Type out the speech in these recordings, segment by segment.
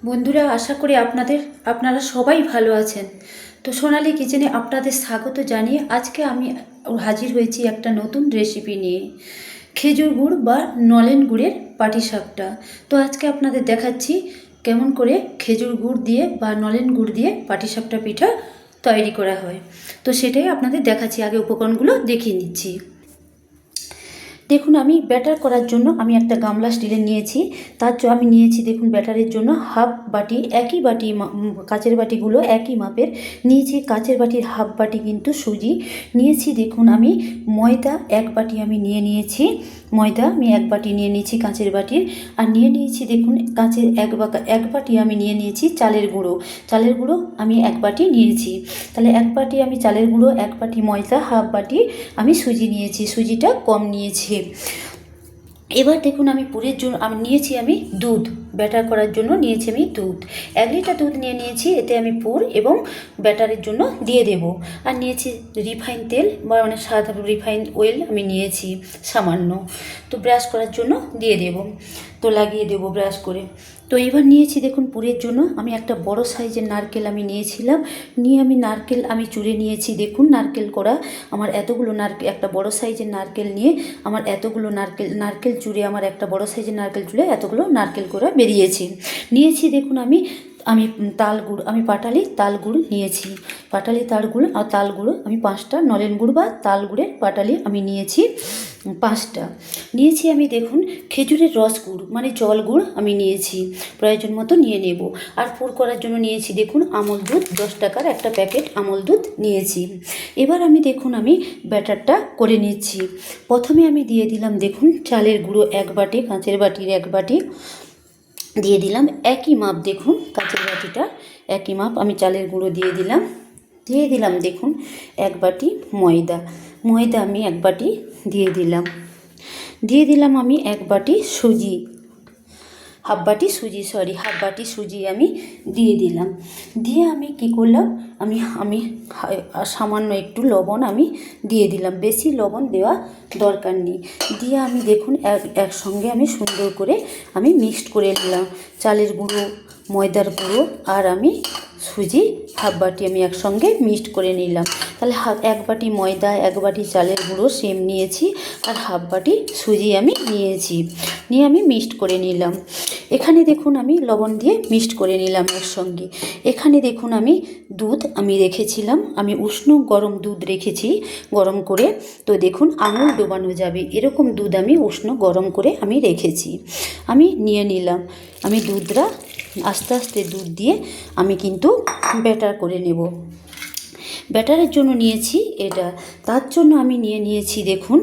বন্ধুরা, আশা করি আপনারা সবাই ভালো আছেন। তো সোনালি কিচেনে আপনাদের স্বাগত জানিয়ে আজকে আমি হাজির হয়েছি একটা নতুন রেসিপি নিয়ে, খেজুর গুড় বা নলেন গুড়ের পাটিসাপটা। তো আজকে আপনাদের দেখাচ্ছি কেমন করে খেজুর গুড় দিয়ে বা নলেন গুড় দিয়ে পাটিসাপটা পিঠা তৈরি করা হয়। তো সেটাই আপনাদের দেখাচ্ছি। আগে উপকরণগুলো দেখিয়ে নিচ্ছি। দেখুন, আমি ব্যাটার করার জন্য আমি একটা গামলা স্টিলের নিয়েছি। তার জন্য আমি নিয়েছি, দেখুন, ব্যাটারের জন্য হাফ বাটি, একই বাটি, কাচের বাটিগুলো একই মাপের নিয়েছি। কাচের বাটির হাফ বাটি কিন্তু সুজি নিয়েছি। দেখুন, আমি ময়দা এক বাটি আমি নিয়েছি। ময়দা আমি এক বাটি নিয়ে নিয়েছি কাঁচের বাটির। আর নিয়ে নিয়েছি, দেখুন, কাঁচের এক বাটি আমি নিয়ে নিয়েছি চালের গুঁড়ো। চালের গুঁড়ো আমি এক বাটি নিয়েছি। তাহলে এক বাটি আমি চালের গুঁড়ো, এক বাটি ময়দা, হাফ বাটি আমি সুজি নিয়েছি। সুজিটা কম নিয়েছি। এবার দেখুন, আমি পুরের জন্য নিয়েছি আমি দুধ। ব্যাটার করার জন্য নিয়েছি আমি দুধ। 1 লিটার দুধ নিয়েছি। এতে আমি পুর এবং ব্যাটারের জন্য দিয়ে দেব। আর নিয়েছি রিফাইন তেল বা সাধারণ রিফাইন অয়েল আমি নিয়েছি সামান্য। তো ব্রাশ করার জন্য দিয়ে দেব, তো লাগিয়ে দেব ব্রাশ করে। তো এবার নিয়েছি, দেখুন, পুরের জন্য আমি একটা বড় সাইজের নারকেল আমি নিয়েছিলাম। নিয়ে আমি নারকেল আমি চুড়ে নিয়েছি। দেখুন, নারকেল করা আমার এতগুলো নারকেল, একটা বড় সাইজের নারকেল নিয়ে আমার এতগুলো নারকেল চুড়ে, আমার একটা বড় সাইজের নারকেল চুড়ে এতগুলো নারকেল করা নিয়েছি। দেখুন, আমি পাটালি তাল গুড় নিয়েছি। পাটালি তাল গুড় আর তাল গুঁড়ো আমি 5টা, নলেন গুড় বা তাল গুড়ের পাটালি আমি নিয়েছি 5টা। নিয়েছি আমি, দেখুন, খেজুরের রস গুড় মানে জল গুড় আমি নিয়েছি। প্রয়োজন মতো নিয়ে নেব। আর পুর করার জন্য নিয়েছি, দেখুন, আমল দুধ 10 টাকার একটা প্যাকেট আমল দুধ নিয়েছি। এবার আমি ব্যাটারটা করে নিচ্ছি। প্রথমে আমি দিয়ে দিলাম, দেখুন, চালের গুঁড়ো 1 বাটি, কাঁচের বাটির 1 বাটি দিয়ে দিলাম। একই মাপ, দেখুন, কাঁচের বাটিটা একই মাপ আমি চালের গুঁড়ো দিয়ে দিলাম। দেখুন, 1 বাটি ময়দা আমি 1 বাটি দিয়ে দিলাম আমি 1 বাটি সুজি, হাফ বাটি সুজি আমি দিয়ে দিলাম। দিয়ে আমি কী করলাম, আমি সামান্য একটু লবণ আমি দিয়ে দিলাম। বেশি লবণ দেওয়া দরকার নেই। দিয়ে আমি, দেখুন, একসঙ্গে আমি সুন্দর করে আমি মিক্সড করে নিলাম। চালের গুঁড়ো, ময়দার গুঁড়ো আর আমি সুজি হাফ বাটি আমি একসঙ্গে মিক্সড করে নিলাম। তাহলে 1 বাটি ময়দা, 1 বাটি চালের গুঁড়ো সেম নিয়েছি, আর হাফ বাটি সুজি আমি নিয়ে আমি মিক্সড করে নিলাম। এখানে দেখুন, আমি লবণ দিয়ে মিক্সড করে নিলাম একসঙ্গে। এখানে দেখুন, আমি দুধ আমি রেখেছিলাম, আমি উষ্ণ গরম দুধ রেখেছি গরম করে। তো দেখুন, আঙুল ডোবানো যাবে এরকম দুধ আমি উষ্ণ গরম করে আমি রেখেছি। আমি নিয়ে নিলাম। আমি দুধটা আস্তে আস্তে দুধ দিয়ে আমি কিন্তু ব্যাটার করে নেব। ব্যাটারের জন্য নিয়েছি এটা। তার জন্য আমি নিয়েছি, দেখুন,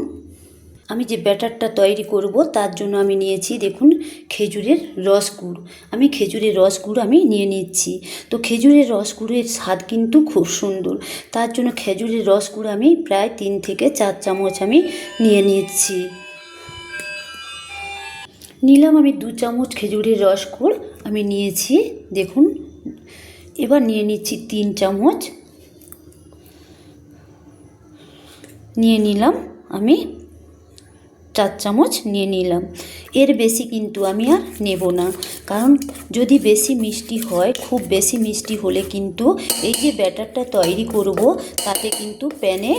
আমি যে ব্যাটারটা তৈরি করব তার জন্য আমি নিয়েছি, দেখুন, খেজুরের রস গুড়। খেজুরের রস গুড় আমি নিয়ে নিচ্ছি। তো খেজুরের রস গুড়ের স্বাদ কিন্তু খুব সুন্দর। তার জন্য খেজুরের রস গুড় আমি প্রায় 3 থেকে 4 চামচ আমি নিয়ে নিচ্ছি। আমি 2 চামচ খেজুরের রস গুড় আমি নিয়েছি। দেখুন, এবার নিয়ে নিচ্ছি 3 চামচ। নিয়ে নিলাম আমি 4 চামচ নিয়ে নিলাম। এর বেশি কিন্তু আমি আর নেব না, কারণ যদি বেশি মিষ্টি হয়, খুব বেশি মিষ্টি হলে কিন্তু এই যে ব্যাটারটা তৈরি করব তাতে কিন্তু প্যানে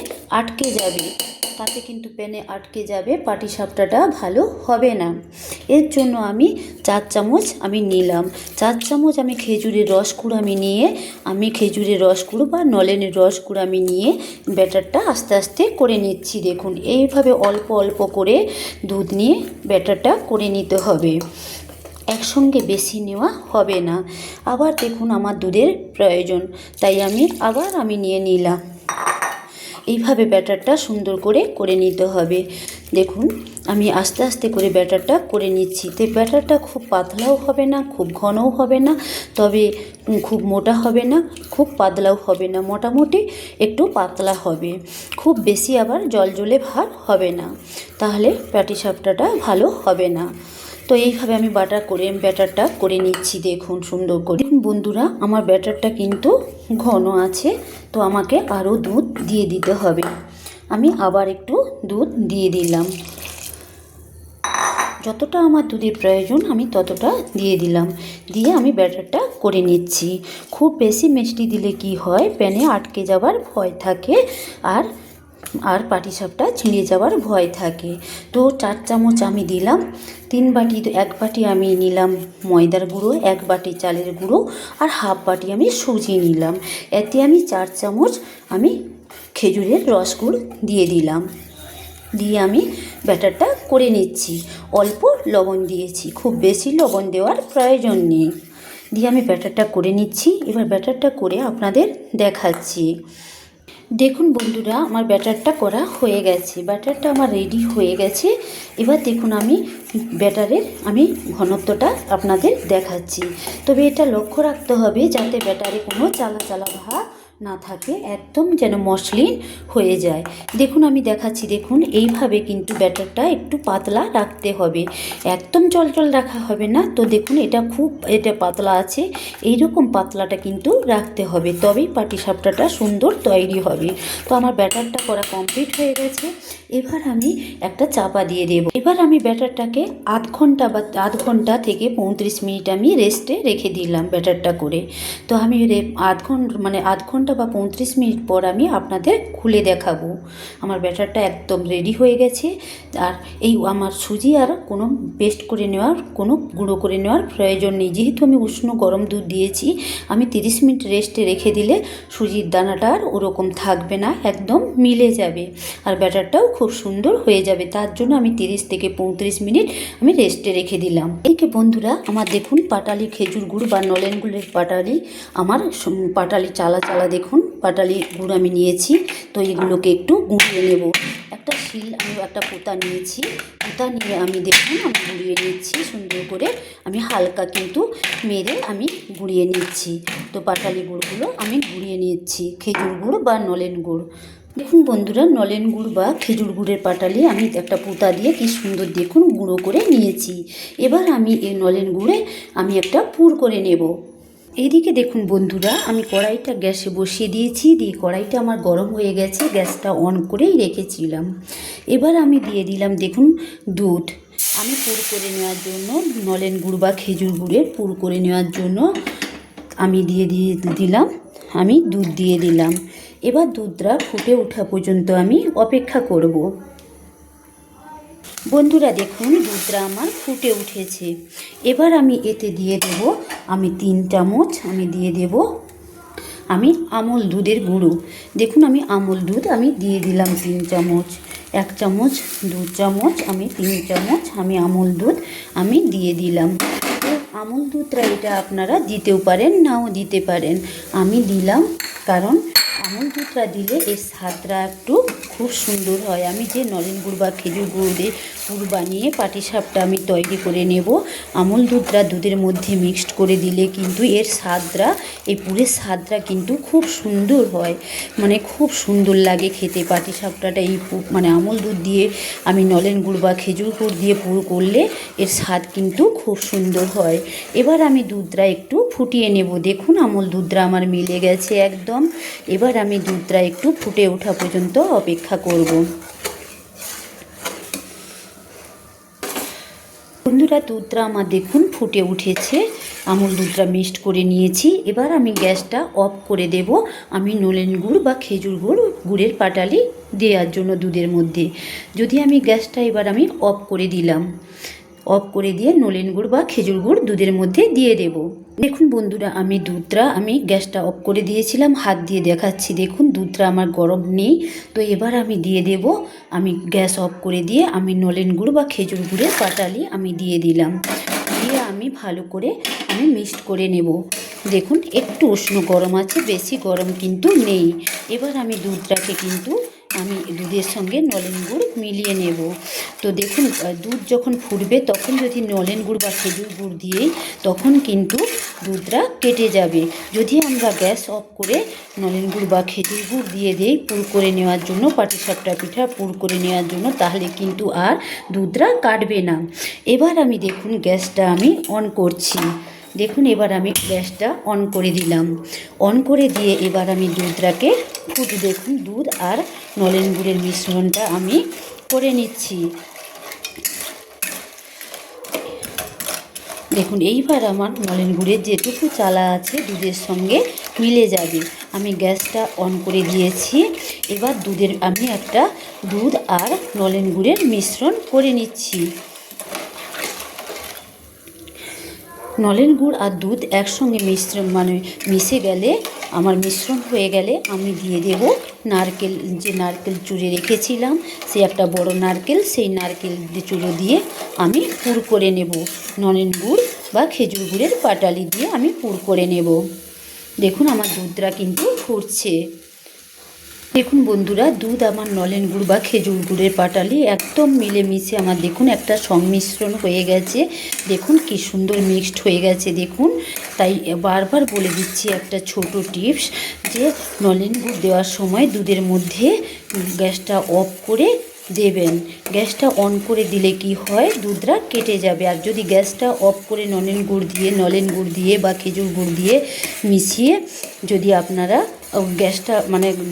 আটকে যাবে, পাটিসাপটাটা ভালো হবে না। এর জন্য আমি 4 চামচ আমি নিলাম। 4 চামচ আমি খেজুরের রস গুঁড়ো খেজুরের রস গুঁড়ো বা নলেনের রস গুঁড়ো আমি নিয়ে ব্যাটারটা আস্তে আস্তে করে নিচ্ছি। দেখুন, এইভাবে অল্প অল্প করে দুধ নিয়ে ব্যাটারটা করে নিতে হবে, একসঙ্গে বেশি নেওয়া হবে না। আবার দেখুন, আমার দুধের প্রয়োজন, তাই আমি নিয়ে নিলাম। এইভাবে ব্যাটারটা সুন্দর করে নিতে হবে। দেখুন, আমি আস্তে আস্তে করে ব্যাটারটা করে নিচ্ছি। তো ব্যাটারটা খুব পাতলাও হবে না, খুব ঘনও হবে না, তবে খুব মোটা হবে না, খুব পাতলাও হবে না, মোটামুটি একটু পাতলা হবে। খুব বেশি আবার জলজলে ভার হবে না, তাহলে পাটিসাপটাটা ভালো হবে না। তো এইভাবে আমি ব্যাটারটা করে নিচ্ছি। দেখুন, সুন্দর করে। দেখুন বন্ধুরা, আমার ব্যাটারটা কিন্তু ঘন আছে, তো আমাকে আরও দুধ দিয়ে দিতে হবে। আমি আবার একটু দুধ দিয়ে দিলাম। যতটা আমার দুধের প্রয়োজন আমি ততটা দিয়ে দিলাম, দিয়ে আমি ব্যাটারটা করে নিচ্ছি। খুব বেশি মিষ্টি দিলে কি হয়, প্যানে আটকে যাবার ভয় থাকে আর আর পাটিসাপটা ছিঁড়ে যাওয়ার ভয় থাকে। তো 4 চামচ আমি দিলাম। 3 বাটি, 1 বাটি আমি নিলাম ময়দার গুঁড়ো, 1 বাটি চালের গুঁড়ো আর হাফ বাটি আমি সুজি নিলাম। এতে আমি 4 চামচ আমি খেজুরের রস গুড় দিয়ে দিলাম, দিয়ে আমি ব্যাটারটা করে নিচ্ছি। অল্প লবণ দিয়েছি, খুব বেশি লবণ দেওয়ার প্রয়োজন নেই। দিয়ে আমি ব্যাটারটা করে নিচ্ছি। এবার ব্যাটারটা করে আপনাদের দেখাচ্ছি। দেখুন বন্ধুরা, আমার ব্যাটারটা করা হয়ে গেছে, ব্যাটারটা আমার রেডি হয়ে গেছে। এবার দেখুন আমি ব্যাটারের ঘনত্বটা আপনাদের দেখাচ্ছি। তবে এটা লক্ষ্য রাখতে হবে যাতে ব্যাটারে কোনো চালা চালা ভাব না থাকে, একদম যেন মসৃণ হয়ে যায়। দেখুন আমি দেখাচ্ছি, দেখুন এইভাবে কিন্তু ব্যাটারটা একটু পাতলা রাখতে হবে, একদম চলচল রাখা হবে না। তো দেখুন এটা পাতলা আছে, এইরকম পাতলাটা কিন্তু রাখতে হবে, তবেই পাটিসাপটাটা সুন্দর তৈরি হবে। তো আমার ব্যাটারটা করা কমপ্লিট হয়ে গেছে। এবার আমি একটা চাপা দিয়ে দেব। এবার আমি ব্যাটারটাকে আধ ঘন্টা থেকে 35 মিনিট আমি রেস্টে রেখে দিলাম ব্যাটারটা করে। তো আমি আধ ঘন্টা বা 35 মিনিট পর আমি আপনাদের খুলে দেখাবো। আমার ব্যাটারটা একদম রেডি হয়ে গেছে। আর আমার সুজি আর কোনো পেস্ট করে নেওয়ার, কোনো গুঁড়ো করে নেওয়ার প্রয়োজন নেই, যেহেতু আমি উষ্ণ গরম দুধ দিয়েছি। আমি 30 মিনিট রেস্টে রেখে দিলে সুজির দানাটা আর ওরকম থাকবে না, একদম মিলে যাবে আর ব্যাটারটাও খুব সুন্দর হয়ে যাবে। তার জন্য আমি 30 থেকে 35 মিনিট আমি রেস্টে রেখে দিলাম। এইকে বন্ধুরা, আমার দেখুন পাটালি খেজুর গুড় বা নলেন গুড়ের পাটালি, আমার পাটালি চালা দেখুন পাটালি গুড় আমি নিয়েছি। তো এগুলোকে একটু গুঁড়িয়ে নেব। একটা আমি একটা পোতা নিয়েছি, পোতা নিয়ে আমি দেখুন আমি গুঁড়িয়ে নিচ্ছি সুন্দর করে। আমি হালকা কিন্তু মেরে আমি গুঁড়িয়ে নিচ্ছি। তো পাটালি গুড়গুলো আমি গুঁড়িয়ে নিচ্ছি, খেজুর গুড় বা নলেন গুড়। দেখুন বন্ধুরা, নলেন গুড় বা খেজুর গুড়ের পাটালি আমি একটা পোতা দিয়ে কি সুন্দর দেখুন গুঁড়ো করে নিয়েছি। এবার আমি এই নলেন গুড়ে আমি একটা পুর করে নেব। এইদিকে দেখুন বন্ধুরা, আমি কড়াইটা গ্যাসে বসিয়ে দিয়েছি, দিয়ে কড়াইটা আমার গরম হয়ে গেছে, গ্যাসটা অন করেই রেখেছিলাম। এবার আমি দিয়ে দিলাম দেখুন দুধ। আমি পুর করে নেওয়ার জন্য, নলেন গুড় বা খেজুর গুড়ের পুর করে নেওয়ার জন্য আমি দিলাম আমি দুধ দিয়ে দিলাম। এবার দুধটা ফুটে ওঠা পর্যন্ত আমি অপেক্ষা করব। বন্ধুরা দেখুন দুধটা আমার ফুটে উঠেছে। এবার আমি এতে দিয়ে দেব 3 চামচ আমি দিয়ে দেব আমুল দুধের গুঁড়ো। দেখুন আমি আমুল দুধ আমি দিয়ে দিলাম 3 চামচ। 1 চামচ, 2 চামচ, 3 চামচ আমি আমুল দুধ আমি দিয়ে দিলাম। তো আমুল দুধটা এটা আপনারা দিতেও পারেন, নাও দিতে পারেন। আমি দিলাম কারণ আমুল দুধটা দিলে এর স্বাদটা একটু খুব সুন্দর হয়। আমি যে নলেন গুড় বা খেজুর গুড় দিয়ে পুর বানিয়ে পাটিসাপটা আমি তৈরি করে নেব, আমুল দুধটা দুধের মধ্যে মিক্সড করে দিলে কিন্তু এর স্বাদটা, এই পুরের স্বাদটা কিন্তু খুব সুন্দর হয়, মানে খুব সুন্দর লাগে খেতে। পাটিসাপটাটা আমুল দুধ দিয়ে আমি নলেন গুড় বা খেজুর গুড় দিয়ে পুর করলে এর স্বাদ কিন্তু খুব সুন্দর হয়। এবার আমি দুধটা একটু ফুটিয়ে নেব। দেখুন আমুল দুধটা আমার মিলে গেছে একদম। এবার আমি দুধটা একটু ফুটে ওঠা পর্যন্ত অপেক্ষা করব। বন্ধুরা দুধটা আমার দেখুন ফুটে উঠেছে, আমুল দুধটা মিক্সড করে নিয়েছি। এবার আমি গ্যাসটা অফ করে দেব। আমি নলেন গুড় বা খেজুর গুড়ের পাটালি দেওয়ার জন্য দুধের মধ্যে, যদি আমি গ্যাসটা এবার আমি অফ করে দিলাম। অফ করে দিয়ে নলেন গুড় বা খেজুর গুড় দুধের মধ্যে দিয়ে দেব। দেখুন বন্ধুরা, আমি গ্যাসটা অফ করে দিয়েছিলাম, হাত দিয়ে দেখাচ্ছি। দেখুন দুধটা আমার গরম নেই। তো এবার আমি দিয়ে দেব, আমি গ্যাস অফ করে দিয়ে আমি নলেন গুড় বা খেজুর গুড়ের পাটালি আমি দিয়ে দিলাম। দিয়ে আমি ভালো করে আমি মিক্সড করে নেব। দেখুন একটু উষ্ণ গরম আছে, বেশি গরম কিন্তু নেই। এবার আমি দুধটাকে কিন্তু আমি দুধের সঙ্গে নলেন গুড় মিলিয়ে নেব। তো দেখুন দুধ যখন ফুটবে তখন যদি নলেন গুড় বা খেজুর গুড় দিই তখন কিন্তু দুধটা কেটে যাবে। যদি আমরা গ্যাস অফ করে নলেন গুড় বা খেজুর গুড় দিয়ে দিই পুর করে নেওয়ার জন্য, পাটিসাপটা পিঠা পুর করে নেওয়ার জন্য, তাহলে কিন্তু আর দুধটা কাটবে না। এবার আমি দেখুন গ্যাসটা আমি অন করছি। দেখুন এবার আমি গ্যাসটা অন করে দিলাম। অন করে দিয়ে এবার আমি দুধটাকে দেখুন দুধ আর নলেন গুড়ের মিশ্রণটা আমি করে নিচ্ছি। দেখুন এইবার আমার নলেন গুড়ের যেটুকু চালা আছে দুধের সঙ্গে মিলে যাবে। আমি গ্যাসটা অন করে দিয়েছি। এবার আমি একটা দুধ আর নলেন গুড়ের মিশ্রণ করে নিচ্ছি। নলেন গুড় আর দুধ একসঙ্গে মিশে গেলে, আমার মিশ্রণ হয়ে গেলে আমি দিয়ে দেব নারকেল। যে নারকেল চুড়ে রেখেছিলাম, সে একটা বড় নারকেল, সেই নারকেল চুড়ো দিয়ে আমি পুর করে নেব। নলেন গুড় বা খেজুর গুড়ের পাটালি দিয়ে আমি পুর করে নেব। দেখুন আমার দুধটা কিন্তু ফুটছে। দেখুন বন্ধুরা, দুধ আমার নলেন গুড় বা খেজুর গুড়ের পাটালি একদম মিলেমিশে আমার দেখুন একটা সংমিশ্রণ হয়ে গেছে। দেখুন কি সুন্দর মিক্সড হয়ে গেছে দেখুন। তাই বারবার বলে দিচ্ছি একটা ছোট টিপস, যে নলেন গুড় দেওয়ার সময় দুধের মধ্যে গ্যাসটা অফ করে দেবেন। গ্যাসটা অন করে দিলে কি হয়, দুধটা কেটে যাবে। আর যদি গ্যাসটা অফ করে নলেন গুড় দিয়ে বা খেজুর গুড় দিয়ে মিশিয়ে যদি আপনারা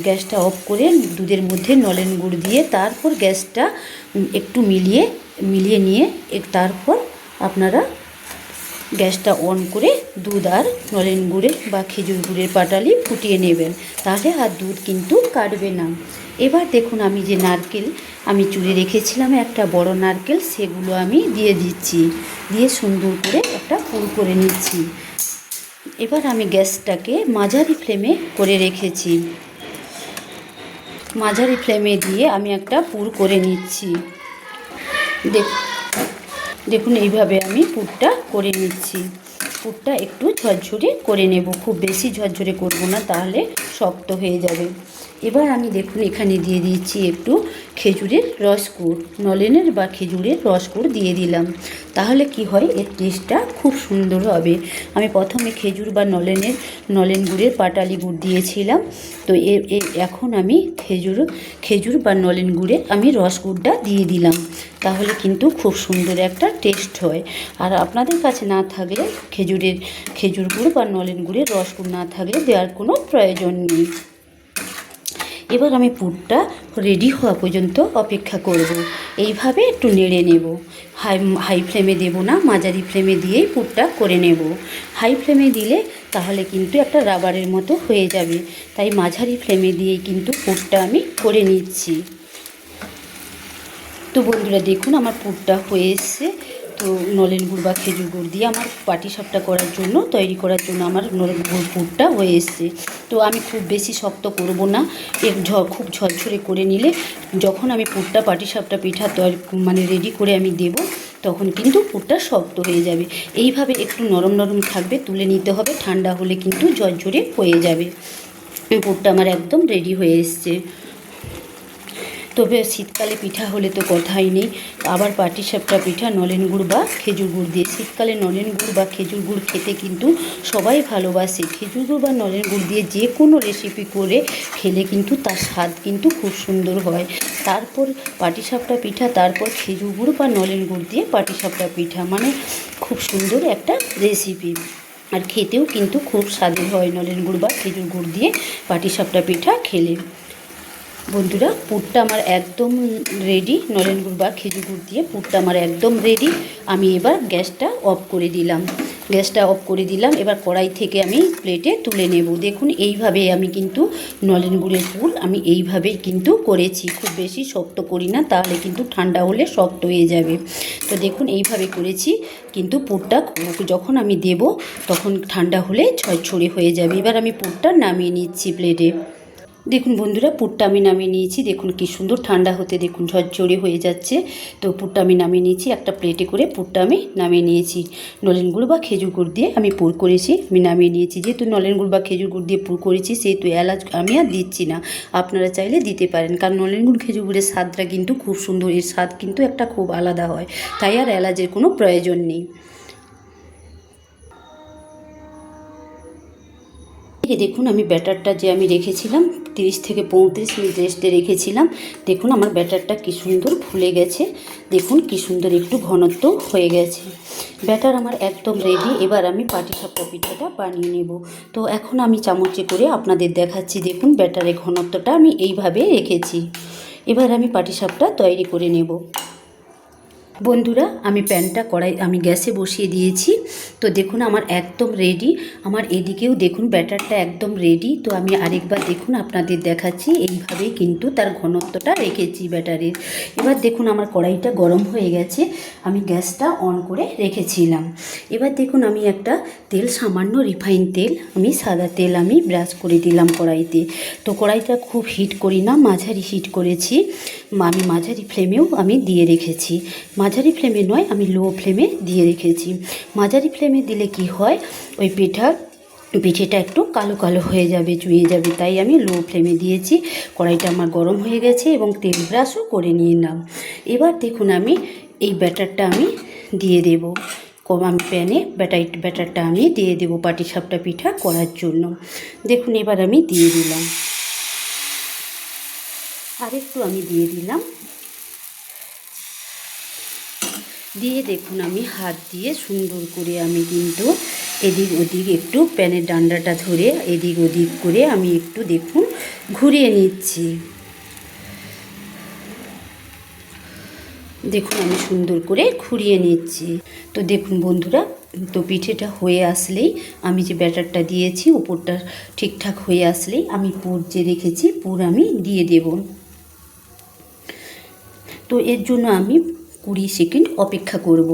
গ্যাসটা অফ করে দুধের মধ্যে নলেন গুড় দিয়ে তারপর গ্যাসটা একটু মিলিয়ে নিয়ে তারপর আপনারা গ্যাসটা অন করে দুধ আর নলেন গুড়ের বা খেজুর গুড়ের পাটালি ফুটিয়ে নেবেন, তাহলে আর দুধ কিন্তু কাটবে না। এবার দেখুন আমি যে নারকেল আমি চুড়ে রেখেছিলাম একটা বড় নারকেল, সেগুলো আমি দিয়ে দিচ্ছি, দিয়ে সুন্দর করে একটা পুর করে নিচ্ছি। এবার আমি গ্যাসটাকে মাঝারি ফ্লেমে করে রেখেছি। মাঝারি ফ্লেমে দিয়ে আমি একটা পুর করে নিচ্ছি। দেখুন এইভাবে আমি পুরটা করে নিচ্ছি। পুরটা একটু ঝরঝরে করে নেব, খুব বেশি ঝরঝরে করব না, তাহলে শক্ত হয়ে যাবে। এবার আমি দেখুন এখানে দিয়ে দিচ্ছি একটু খেজুরের রসগুড়, নলেনের বা খেজুরের রসগুড় দিয়ে দিলাম। তাহলে কি হয়, এর টেস্টটা খুব সুন্দর হবে। আমি প্রথমে খেজুর বা নলেন গুড়ের পাটালি গুড় দিয়েছিলাম, তো এখন আমি খেজুর বা নলেন গুড়ের আমি রসগুড়টা দিয়ে দিলাম। তাহলে কিন্তু খুব সুন্দর একটা টেস্ট হয়। আর আপনাদের কাছে না থাকলে খেজুর গুড় বা নলেন গুড়ের রসগুড় না থাকলে দেওয়ার কোনো প্রয়োজন নেই। এবার আমি পুরটা রেডি হওয়া পর্যন্ত অপেক্ষা করব। এইভাবে একটু নেড়ে নেব। হাই ফ্লেমে দেব না, মাঝারি ফ্লেমে দিয়েই পুরটা করে নেব। হাই ফ্লেমে দিলে তাহলে কিন্তু একটা রাবারের মতো হয়ে যাবে, তাই মাঝারি ফ্লেমে দিয়েই কিন্তু পুরটা আমি করে নিচ্ছি। তো বন্ধুরা দেখুন আমার পুরটা হয়ে এসছে। তো নলেন গুড় বা খেজুর গুড় দিয়ে আমার পাটিসাপটা তৈরি করার জন্য আমার নলেন গুড় পুরটা হয়ে এসছে। তো আমি খুব বেশি শক্ত করব না, খুব ঝরঝরে করে নিলে যখন আমি পুরটা পাটিসাপটা পিঠা রেডি করে আমি দেব, তখন কিন্তু পুরটা শক্ত হয়ে যাবে। এইভাবে একটু নরম নরম থাকবে, তুলে নিতে হবে, ঠান্ডা হলে কিন্তু ঝরঝরে হয়ে যাবে। পুরটা আমার একদম রেডি হয়ে এসছে। তবে শীতকালে পিঠা হলে তো কথাই নেই, আবার পাটিসাপটা পিঠা নলেন গুড় বা খেজুর গুড় দিয়ে। শীতকালে নলেন গুড় বা খেজুর গুড় খেতে কিন্তু সবাই ভালোবাসে। খেজুর গুড় বা নলেন গুড় দিয়ে যে কোনো রেসিপি করে খেলে কিন্তু তার স্বাদ কিন্তু খুব সুন্দর হয়। তারপর পাটিসাপটা পিঠা, তারপর খেজুর গুড় বা নলেন গুড় দিয়ে পাটিসাপটা পিঠা, খুব সুন্দর একটা রেসিপি। আর খেতেও কিন্তু খুব স্বাদের হয় নলেন গুড় বা খেজুর গুড় দিয়ে পাটিসাপটা পিঠা খেলে। বন্ধুরা পুরটা আমার একদম রেডি, নলেন গুড় বা খেজুর গুড় দিয়ে পুরটা আমার একদম রেডি। আমি এবার গ্যাসটা অফ করে দিলাম। এবার কড়াই থেকে আমি প্লেটে তুলে নেব। দেখুন এইভাবে আমি কিন্তু নলেন গুড়ের পুর আমি এইভাবেই কিন্তু করেছি, খুব বেশি শক্ত করি না, তাহলে কিন্তু ঠান্ডা হলে শক্ত হয়ে যাবে। তো দেখুন এইভাবে করেছি, কিন্তু পুরটা যখন আমি দেব তখন ঠান্ডা হলে ঝরঝরে হয়ে যাবে। এবার আমি পুরটা নামিয়ে নিচ্ছি প্লেটে। দেখুন বন্ধুরা পুরটা আমি নামিয়ে নিয়েছি। দেখুন কি সুন্দর ঠান্ডা হতে দেখুন ঝরঝরে হয়ে যাচ্ছে। তো পুরটা আমি নামিয়ে নিয়েছি, একটা প্লেটে করে পুরটা আমি নামিয়ে নিয়েছি। নলেন গুড় বা খেজুর গুড় দিয়ে আমি পুর করেছি, আমি নামিয়ে নিয়েছি। যেহেতু নলেন গুড় বা খেজুর গুড় দিয়ে পুর করেছি, সেহেতু এলাচ আমি আর দিচ্ছি না। আপনারা চাইলে দিতে পারেন, কারণ নলেন গুড় খেজুর গুড়ের স্বাদটা কিন্তু খুব সুন্দর, এর স্বাদ কিন্তু একটা খুব আলাদা হয়, তাই আর এলাচের কোনো প্রয়োজন নেই। দেখুন আমি ব্যাটারটা যে আমি রেখেছিলাম 30 থেকে 35 মিনিট রেস্টে রেখেছিলাম, দেখুন আমার ব্যাটারটা কি সুন্দর ফুলে গেছে। দেখুন কি সুন্দর একটু ঘনত্ব হয়ে গেছে। ব্যাটার আমার একদম রেডি। এবার আমি পাটিসাপটা পিঠাটা বানিয়ে নেব। তো এখন আমি চামচে করে আপনাদের দেখাচ্ছি। দেখুন ব্যাটারের ঘনত্বটা আমি এইভাবে রেখেছি। এবার আমি পাটিসাপটা তৈরি করে নেব। বন্ধুরা, আমি প্যানটা আমি গ্যাসে বসিয়ে দিয়েছি। তো দেখুন আমার একদম রেডি। আমার এদিকেও দেখুন ব্যাটারটা একদম রেডি। তো আমি আরেকবার দেখুন আপনাদের দেখাচ্ছি। এইভাবেই কিন্তু তার ঘনত্বটা রেখেছি ব্যাটারের। এবার দেখুন আমার কড়াইটা গরম হয়ে গেছে। আমি গ্যাসটা অন করে রেখেছিলাম। এবার দেখুন আমি একটা তেল, সামান্য রিফাইন তেল, আমি সাদা তেল আমি ব্রাশ করে দিলাম কড়াইতে। তো কড়াইটা খুব হিট করি না, মাঝারি হিট করেছি। আমি মাঝারি ফ্লেমেও আমি দিয়ে রেখেছি। মাঝারি ফ্লেমে নয়, আমি লো ফ্লেমে দিয়ে রেখেছি। মাঝারি ফ্লেমে দিলে কি হয়, ওই পিঠেটা একটু কালো কালো হয়ে যাবে, চুইয়ে যাবে, তাই আমি লো ফ্লেমে দিয়েছি। কড়াইটা আমার গরম হয়ে গেছে এবং তেল ব্রাশও করে নিলাম। এবার দেখুন আমি এই ব্যাটারটা আমি দিয়ে দেব। আমি প্যানে ব্যাটারটা আমি দিয়ে দেবো পাটিসাপটা পিঠা করার জন্য। দেখুন এবার আমি দিয়ে দিলাম, আরেকটু আমি দিয়ে দিলাম। দিয়ে দেখুন আমি হাত দিয়ে সুন্দর করে আমি কিন্তু এদিক ওদিক একটু প্যানের ডান্ডাটা ধরে এদিক ওদিক করে আমি একটু দেখুন ঘুরিয়ে নিচ্ছি। দেখুন আমি সুন্দর করে ঘুরিয়ে নিচ্ছি। তো দেখুন বন্ধুরা, তো পিঠেটা হয়ে আসলেই আমি যে ব্যাটারটা দিয়েছি উপরটা ঠিকঠাক হয়ে আসলেই আমি পুর যে রেখেছি পুর আমি দিয়ে দেব। তো এর জন্য আমি 20 সেকেন্ড অপেক্ষা করব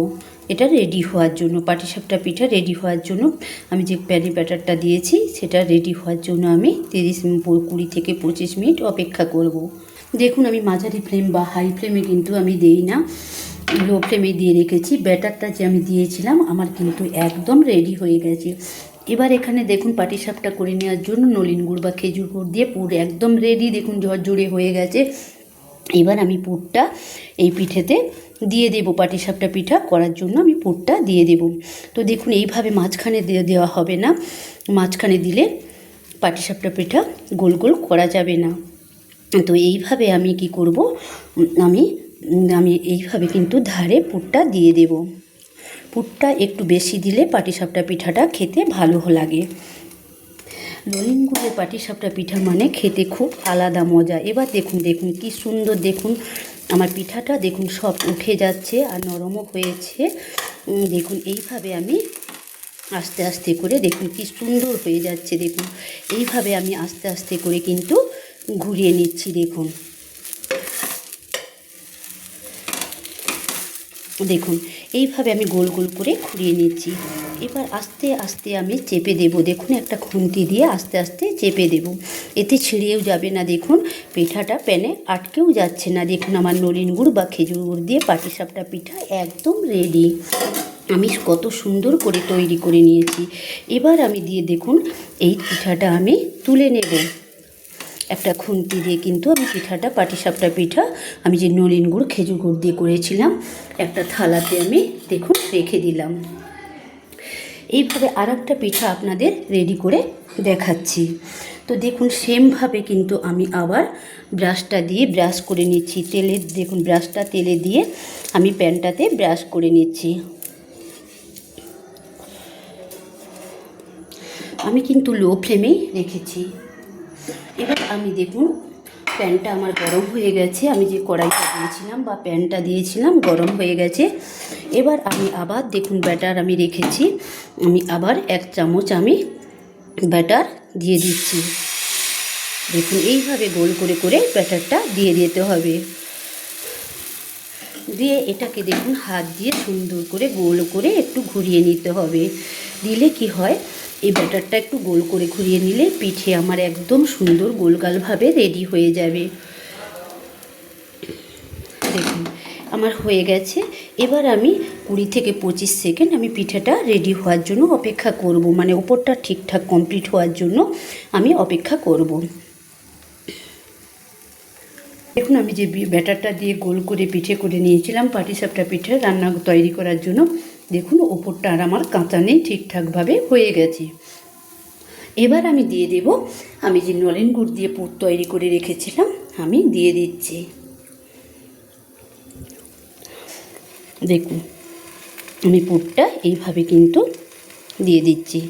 এটা রেডি হওয়ার জন্য। পাটিসাপটা পিঠা রেডি হওয়ার জন্য আমি যে প্যানে ব্যাটারটা দিয়েছি সেটা রেডি হওয়ার জন্য আমি 20 থেকে 25 মিনিট অপেক্ষা করব। দেখুন আমি মাঝারি ফ্লেম বা হাই ফ্লেমে কিন্তু আমি দেই না, লো ফ্লেমে দিয়ে রেখেছি। ব্যাটারটা যে আমি দিয়েছিলাম আমার কিন্তু একদম রেডি হয়ে গেছে। এবার এখানে দেখুন পাটিসাপটা করে নেওয়ার জন্য নলেন গুড় বা খেজুর গুড় দিয়ে পুর একদম রেডি, দেখুন ঝরঝরে হয়ে গেছে। এবার আমি পুরটা এই পিঠেতে দিয়ে দেবো। পাটিসাপটা পিঠা করার জন্য আমি পুরটা দিয়ে দেব। তো দেখুন এইভাবে মাঝখানে দেওয়া হবে না, মাঝখানে দিলে পাটিসাপটা পিঠা গোল গোল করা যাবে না। তো এইভাবে আমি কি করব, আমি এইভাবে কিন্তু ধারে পুরটা দিয়ে দেব। পুরটা একটু বেশি দিলে পাটিসাপটা পিঠাটা খেতে ভালো লাগে। নলেন গুড়ের পাটিসাপটা পিঠা মানে খেতে খুব আলাদা মজা। এবার দেখুন কি সুন্দর, দেখুন আমার পিঠাটা দেখুন সব উঠে যাচ্ছে আর নরমও হয়েছে। দেখুন এইভাবে আমি আস্তে আস্তে করে দেখুন কি সুন্দর হয়ে যাচ্ছে। দেখুন এইভাবে আমি আস্তে আস্তে করে কিন্তু ঘুরিয়ে নিচ্ছি। দেখুন এইভাবে আমি গোল গোল করে ঘুরিয়ে নিচ্ছি। এবার আস্তে আস্তে আমি চেপে দেব। দেখুন একটা খুন্তি দিয়ে আস্তে আস্তে চেপে দেব, এতে ছিঁড়েও যাবে না। দেখুন পিঠাটা প্যানে আটকেও যাচ্ছে না। দেখুন আমার নলেন গুড় বা খেজুর গুড় দিয়ে পাটিসাপটা পিঠা একদম রেডি। আমি কত সুন্দর করে তৈরি করে নিয়েছি। এবার আমি দিয়ে দেখুন এই পিঠাটা আমি তুলে নেব। একটা খুন্তি দিয়ে কিন্তু আমি পিঠাটা, পাটিসাপটা পিঠা আমি যে নলেন গুড় খেজুর গুড় দিয়ে করেছিলাম একটা থালাতে আমি দেখুন রেখে দিলাম। এইভাবে আর একটা পিঠা আপনাদের রেডি করে দেখাচ্ছি। তো দেখুন সেমভাবে কিন্তু আমি আবার ব্রাশটা দিয়ে ব্রাশ করে নিচ্ছি। দেখুন ব্রাশটা তেলে দিয়ে আমি প্যানটাতে ব্রাশ করে নিচ্ছি। আমি কিন্তু লো ফ্লেমেই রেখেছি। এবার আমি দেখুন প্যানটা আমার গরম হয়ে গেছে। আমি যে কড়াইটা দিয়েছিলাম বা প্যানটা দিয়েছিলাম গরম হয়ে গেছে। এবার আমি আবার দেখুন ব্যাটার আমি রেখেছি, আমি আবার 1 চামচ আমি ব্যাটার দিয়ে দিচ্ছি। দেখুন এইভাবে গোল করে করে ব্যাটারটা দিয়ে দিতে হবে। দিয়ে এটাকে দেখুন হাত দিয়ে সুন্দর করে গোল করে একটু ঘুরিয়ে নিতে হবে। দিলে কি হয়, এই ব্যাটারটা একটু গোল করে ঘুরিয়ে নিলে পিঠে আমার একদম সুন্দর গোলগালভাবে রেডি হয়ে যাবে। দেখুন আমার হয়ে গেছে। এবার আমি 20 থেকে 25 সেকেন্ড আমি পিঠাটা রেডি হওয়ার জন্য অপেক্ষা করব, মানে উপরটা ঠিকঠাক কমপ্লিট হওয়ার জন্য আমি অপেক্ষা করব। দেখুন আমি যে ব্যাটারটা দিয়ে গোল করে পিঠে করে নিয়েছিলাম পাটিসাপটা পিঠে রান্না তৈরি করার জন্য, দেখুন ওপরটা আর আমার কাঁচা নেই, ঠিকঠাকভাবে হয়ে গেছে। এবার আমি দিয়ে দেব আমি যে নলেন গুড় দিয়ে পুর তৈরি করে রেখেছিলাম, আমি দিয়ে দিচ্ছি। দেখুন আমি পুরটা এইভাবে কিন্তু দিয়ে দিচ্ছি।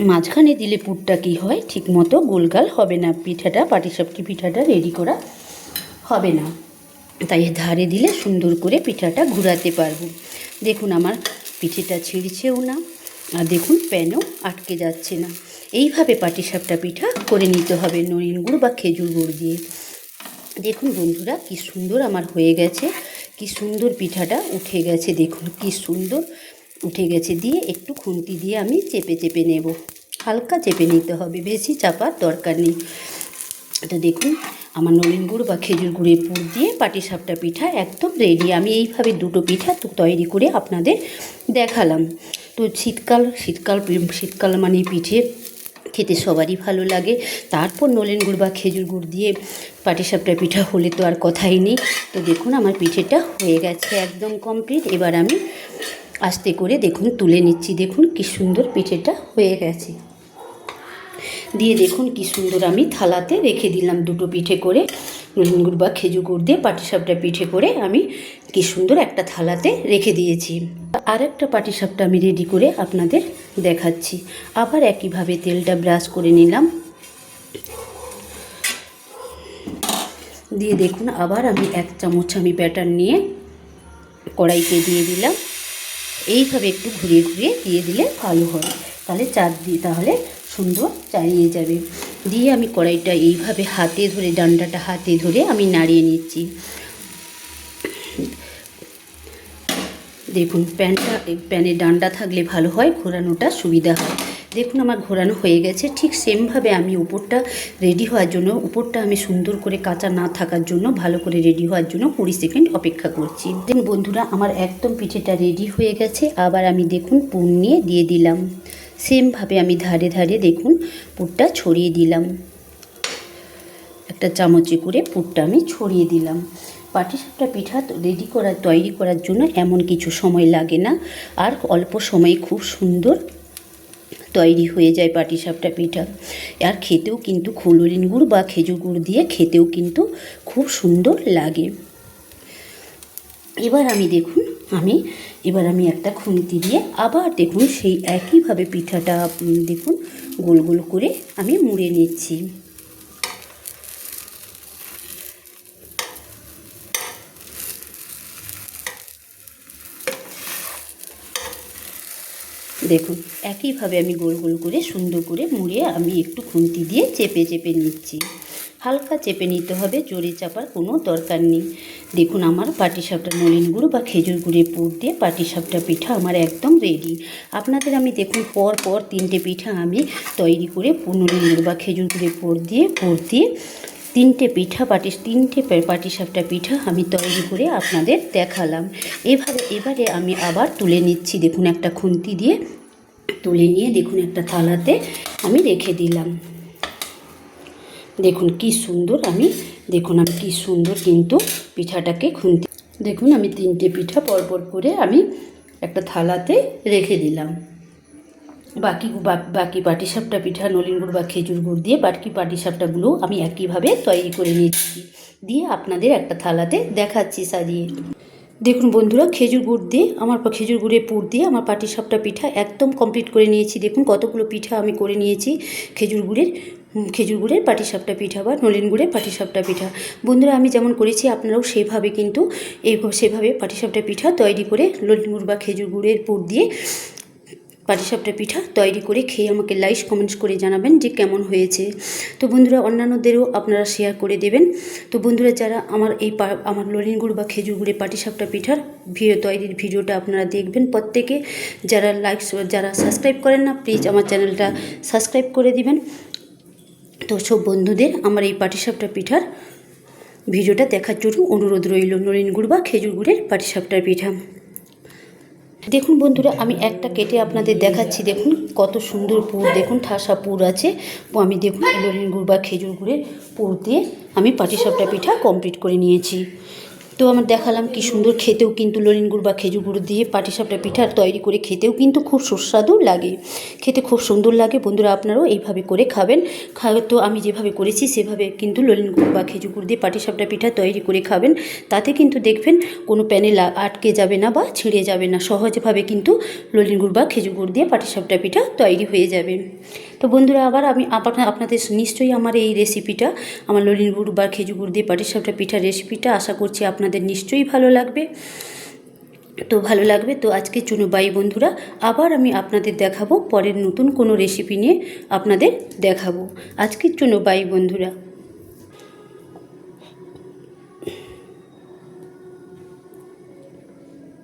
মাঝখানে দিলে পুরটা কি হয়, ঠিকমতো গোলগাল হবে না, পিঠাটা পাটিসাপটা পিঠাটা রেডি করা হবে না। তাই ধারে দিলে সুন্দর করে পিঠাটা ঘোরাতে পারবো। দেখুন আমার পিঠেটা ছিঁড়ছেও না, আর দেখুন প্যানও আটকে যাচ্ছে না। এইভাবে পাটিসাপটা পিঠা করে নিতে হবে নলেন গুড় বা খেজুর গুড় দিয়ে। দেখুন বন্ধুরা কি সুন্দর আমার হয়ে গেছে, কি সুন্দর পিঠাটা উঠে গেছে, দেখুন কি সুন্দর উঠে গেছে। দিয়ে একটু খুন্তি দিয়ে আমি চেপে চেপে নেব, হালকা চেপে নিতে হবে, বেশি চাপার দরকার নেই। তো দেখুন আমার নলেন গুড় বা খেজুর গুড়ের পুর দিয়ে পাটিসাপটা পিঠা একদম রেডি। আমি এইভাবে দুটো পিঠা তৈরি করে আপনাদের দেখালাম। তো শীতকাল মানে পিঠে খেতে সবারই ভালো লাগে। তারপর নলেন গুড় বা খেজুর গুড় দিয়ে পাটিসাপটা পিঠা হলে তো আর কথাই নেই। তো দেখুন আমার পিঠেটা হয়ে গেছে একদম কমপ্লিট। এবার আমি আস্তে করে দেখুন তুলে নিচ্ছি। দেখুন কি সুন্দর পিঠেটা হয়ে গেছে। দিয়ে দেখুন কি সুন্দর আমি থালাতে রেখে দিলাম দুটো পিঠে করে, নলেন গুড় বা খেজুর গুড় দিয়ে পাটিসাপটা পিঠে করে আমি কি সুন্দর একটা থালাতে রেখে দিয়েছি। আর একটা পাটিসাপটা আমি রেডি করে আপনাদের দেখাচ্ছি। আবার একইভাবে তেলটা ব্রাশ করে নিলাম, দিয়ে দেখুন আবার আমি 1 চামচ আমি ব্যাটার নিয়ে কড়াইতে দিয়ে দিলাম। এইভাবে একটু ঘুরিয়ে ঘুরিয়ে দিয়ে দিলে ভালো হয়, তাহলে সুন্দর চালিয়ে যাবে। দিয়ে আমি কড়াইটা এইভাবে হাতে ধরে, ডান্ডাটা হাতে ধরে আমি নাড়িয়ে নিচ্ছি। দেখুন প্যানে ডান্ডা থাকলে ভালো হয়, ঘোরানোটা সুবিধা হয়। দেখুন আমার ঘোরানো হয়ে গেছে। ঠিক সেমভাবে আমি উপরটা রেডি হওয়ার জন্য, উপরটা আমি সুন্দর করে কাঁচা না থাকার জন্য ভালো করে রেডি হওয়ার জন্য 20 সেকেন্ড অপেক্ষা করছি। দেখুন বন্ধুরা আমার একদম পিঠেটা রেডি হয়ে গেছে। আবার আমি দেখুন পুর নিয়ে দিয়ে দিলাম। সেমভাবে আমি ধারে ধারে দেখুন পুরটা ছড়িয়ে দিলাম, একটা চামচে করে পুরটা আমি ছড়িয়ে দিলাম। পাটিসাপটা পিঠা তৈরি করার জন্য এমন কিছু সময় লাগে না, আর অল্প সময়ে খুব সুন্দর তৈরি হয়ে যায় পাটিসাপটা পিঠা। আর খেতেও কিন্তু নলেন গুড় বা খেজুর গুড় দিয়ে খেতেও কিন্তু খুব সুন্দর লাগে। এবার আমি একটা খুন্তি দিয়ে আবার দেখুন সেই একইভাবে পিঠাটা দেখুন গোল গোল করে আমি মুড়ে নিচ্ছি। দেখুন একইভাবে আমি গোল গোল করে সুন্দর করে মুড়িয়ে আমি একটু খুন্তি দিয়ে চেপে চেপে নিচ্ছি। হালকা চেপে নিতে হবে, জোরে চাপার কোনো দরকার নেই। দেখুন আমার পাটিসাপটা নলেন গুড় বা খেজুর গুড়ের পুর দিয়ে পাটিসাপটা পিঠা আমার একদম রেডি। আপনাদের আমি দেখুন পর 3টে পিঠা আমি তৈরি করে নলেন গুড় বা খেজুর গুড়ের পুর দিয়ে 3টে পাটিসাপটা পিঠা আমি তৈরি করে আপনাদের দেখালাম। এবারে আমি আবার তুলে নিচ্ছি। দেখুন একটা খুন্তি দিয়ে তুলে নিয়ে দেখুন একটা থালাতে আমি রেখে দিলাম। দেখুন কি সুন্দর আমি কি সুন্দর কিন্তু পিঠাটাকে দেখুন আমি 3টে পিঠা পরপর করে আমি একটা থালাতে রেখে দিলাম। বাকি পাটিসাপটা পিঠা নলেন গুড় বা খেজুর গুড় দিয়ে বাকি পাটিসাপটাগুলো আমি একইভাবে তৈরি করে নিচ্ছি, দিয়ে আপনাদের একটা থালাতে দেখাচ্ছি সাজিয়ে। দেখুন বন্ধুরা খেজুর গুড়ের পুর দিয়ে আমার পাটিসাপটা পিঠা একদম কমপ্লিট করে নিয়েছি। দেখুন কতগুলো পিঠা আমি করে নিয়েছি খেজুর গুড়ের পাটিসাপটা পিঠা বা নলেন গুড়ের পাটিসাপটা পিঠা। বন্ধুরা আমি যেমন করেছি আপনারাও সেভাবে পাটিসাপটা পিঠা তৈরি করে নলেন গুড় বা খেজুর গুড়ের পুর দিয়ে পাটিসাপটা পিঠা তৈরি করে খেয়ে আমাকে লাইক কমেন্টস করে জানাবেন যে কেমন হয়েছে। তো বন্ধুরা অন্যান্যদেরও আপনারা শেয়ার করে দেবেন। তো বন্ধুরা যারা আমার নলেন গুড় বা খেজুর গুড়ের পাটিসাপটা পিঠার তৈরির ভিডিওটা আপনারা দেখবেন প্রত্যেকে। যারা সাবস্ক্রাইব করেন না প্লিজ আমার চ্যানেলটা সাবস্ক্রাইব করে দিবেন। তো সব বন্ধুদের আমার এই পাটিসাপটা পিঠার ভিডিওটা দেখার জন্য অনুরোধ রইল। নলেন গুড় বা খেজুর গুড়ের পাটিসাপটা পিঠা দেখুন বন্ধুরা আমি একটা কেটে আপনাদের দেখাচ্ছি। দেখুন কত সুন্দর পুর, দেখুন ঠাসা পুর আছে। আমি দেখুন নলেন গুড় বা খেজুর গুড়ের পুর দিয়ে আমি পাটিসাপটা পিঠা কমপ্লিট করে নিয়েছি। তো আমার দেখালাম কি সুন্দর খেতেও কিন্তু নলেন গুড় বা খেজুর গুড় দিয়ে পাটিসাপটা পিঠা তৈরি করে খেতেও কিন্তু খুব সুস্বাদু লাগে, খেতে খুব সুন্দর লাগে। বন্ধুরা আপনারাও এইভাবে করে খাবেন। তো আমি যেভাবে করেছি সেভাবে কিন্তু নলেন গুড় বা খেজুর গুড় দিয়ে পাটিসাপটা পিঠা তৈরি করে খাবেন। তাতে কিন্তু দেখবেন কোনো প্যানে আটকে যাবে না বা ছিঁড়ে যাবে না, সহজভাবে কিন্তু নলেন গুড় বা খেজুর গুড় দিয়ে পাটিসাপটা পিঠা তৈরি হয়ে যাবে। তো বন্ধুরা আবার আমি আপনাদের নিশ্চয়ই আমার এই রেসিপিটা, আমার ললিন গুড় বা খেজুর গুড় দিয়ে পাটিসাপটা পিঠার রেসিপিটা আশা করছি আপনাদের নিশ্চয়ই ভালো লাগবে। তো আজকে চুনো বাই বন্ধুরা, আবার আমি আপনাদের দেখাবো পরের নতুন কোনো রেসিপি নিয়ে আপনাদের দেখাবো। আজকের জন্য বাই বন্ধুরা।